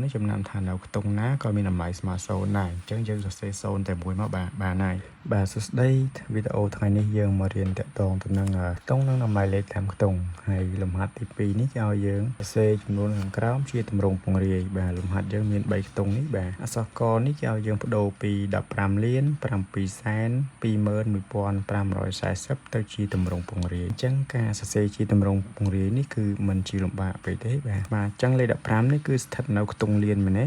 នេះចំណាំថានៅខ្ទង់ណាក៏មានតម្លៃស្មើ0ដែរអញ្ចឹងយើងសរសេរ0តែមួយមកបានហើយបាទសួស្តីវីដេអូថ្ងៃនេះយើងមករៀនតាក់ទងទៅនឹងខ្ទង់និងតម្លៃលេខតាមខ្ទង់ហើយលំហាត់ទី2នេះគេឲ្យយើងសរសេរចំនួនខាងក្រោមជាទម្រង់ពង្រាយបាទលំហាត់យើងមាន3ខ្ទង់នេះបាទអក្សរកនេះគេឲ្យយើងបដូរពី15លាន7សែន21540ទៅជាទម្រង់ពង្រាយអញ្ចឹងការសរសេរជាទម្រង់ពង្រាយនេះគឺមិនជាលំបាកពេកទេបាទអញ្ចឹងលេខ15នេះគឺស្ថិតនៅខ្ទង់លានមែនទេ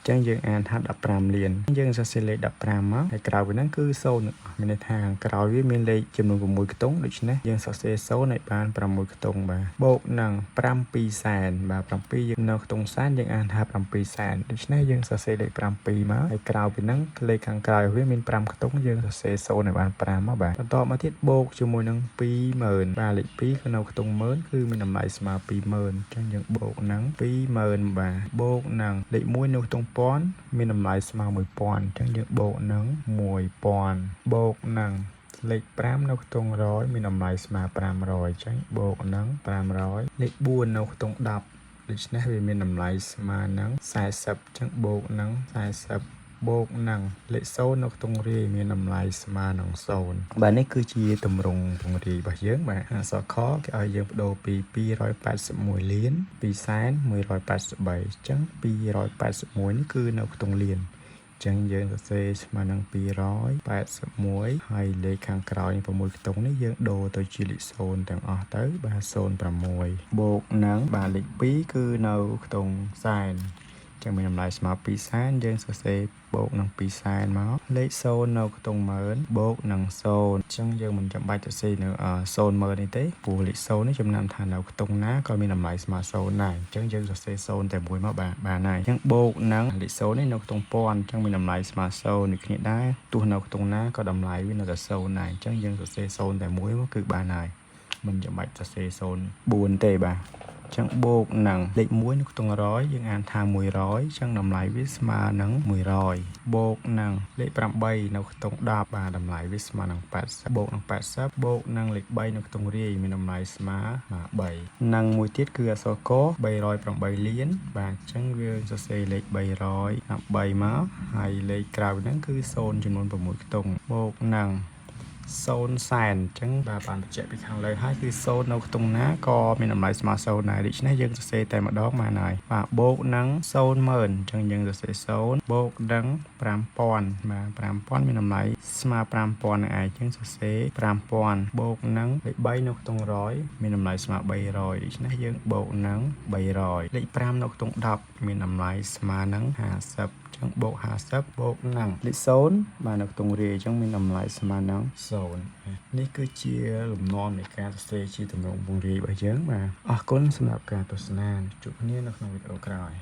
អញ្ចឹងយើងអានថា15លានយើងសរសេរលេខ15មកហើយក្រោយពីហ្នឹងគឺ0មានន័យថាខាងក្រោយវាមានលេខចំនួន6ខ្ទង់ដូច្នេះយើងសរសេរ0ឲ្យបាន6ខ្ទង់បាទបូកនឹង7សែនបាទ7យើងនៅខ្ទង់សែនយើងអានថា7សែនដូច្នេះយើងសរសេរលេខ7មកហើយក្រោយពីហ្នឹងលេខខាងក្រោយវាមាន5ខ្ទង់យើងសរសេរ0ឲ្យបាន5មកបាទបន្តមកទៀតបូកជាមួយនឹង20000បាទលេខ2គឺនៅខ្ទង់10000គឺមានតម្លៃស្មើ20000អញ្ចឹងយើងបូកនឹង20000បាទបូកនឹងលេខ1នៅខ្ទង់មានតម្លៃស្មើ1000អញ្ចឹងយើងបូកនឹង1000បូកនឹងលេខ5នៅខ្ទង់100មានតម្លៃស្មើ500អញ្ចឹងបូកនឹង500លេខ4នៅខ្ទង់10ដូច្នេះវាមានតម្លៃស្មើនឹង40អញ្ចឹងបូកនឹង40បូកនឹងលេខ0នៅខ្ទង់រាយមានតម្លៃស្មើនឹង0បាទនេះគឺជាទម្រង់ពង្រាយរបស់យើងបាទអក្សរខគេឲ្យយើងបដូរពី281លាន2សែន183អញ្ចឹង281នេះគឺនៅខ្ទង់លានអញ្ចឹងយើងសរសេរស្មើនឹង281ហើយលេខខាងក្រោយ6ខ្ទង់នេះយើងដូរទៅជាលេខ0ទាំងអស់ទៅបាទ06បូកនឹងបាទលេខ2គឺនៅខ្ទង់សែនចឹងមានតម្លៃស្មើ2សែនយើងសរសេរបូកនឹង2សែនមកលេខ0នៅខ្ទង់10000បូកនឹង0អញ្ចឹងយើងមិនចាំបាច់សរសេរនៅ00000នេះទេព្រោះលេខ0នេះចំណាំថានៅខ្ទង់ណាក៏មានតម្លៃស្មើ0ដែរអញ្ចឹងយើងសរសេរ0តែមួយមកបានហើយអញ្ចឹងបូកនឹងលេខ0នេះនៅខ្ទង់1000អញ្ចឹងមានតម្លៃស្មើ0នេះគ្នាដែរទោះនៅខ្ទង់ណាក៏តម្លៃវានៅតែ0ដែរអញ្ចឹងយើងសរសេរ0តែមួយមកគឺបានហើយមិនចាំបាច់សរសេរ04ទេបាទចឹងបូកនឹងលេខ1នៅខ្ទង់100យើងអានថា100ចឹងតម្លៃវាស្មើនឹង100បូកនឹងលេខ8នៅខ្ទង់10បាទតម្លៃវាស្មើនឹង80បូកនឹង80បូកនឹងលេខ3នៅខ្ទង់រាយមានតម្លៃស្មើ3និងមួយទៀតគឺអក្សរក308លានបាទចឹងវាសរសេរលេខ308មកហើយលេខក្រោយហ្នឹងគឺ0ចំនួន6ខ្ទង់បូកនឹង0សែនអញ្ចឹងបាទបានបញ្ជាក់ពីខាងលើហើយគឺ0នៅខ្ទង់ណាក៏មានតម្លៃស្មើ0ដែរដូច្នេះយើងសរសេរតែម្ដងបានហើយបាទបូកនឹង00000អញ្ចឹងយើងសរសេរ0បូកនឹង5000បាទ5000មានតម្លៃស្មើ5000នឹងឯងអញ្ចឹងសរសេរ5000បូកនឹងលេខ3នៅខ្ទង់100មានតម្លៃស្មើ300ដូច្នេះយើងបូកនឹង300លេខ5នៅខ្ទង់10មានតម្លៃស្មើនឹង50ចឹងបូក50បូកនឹងលេខ0បាទនៅខ្ទង់រាយអញ្ចឹងមានតម្លៃស្មើនឹង0នេះគឺជាលំនាំនៃការសរសេរជាទម្រង់ពង្រាយរបស់យើងបាទអរគុណសម្រាប់ការទស្សនាជួបគ្នានៅក្នុងវីដេអូក្រោយ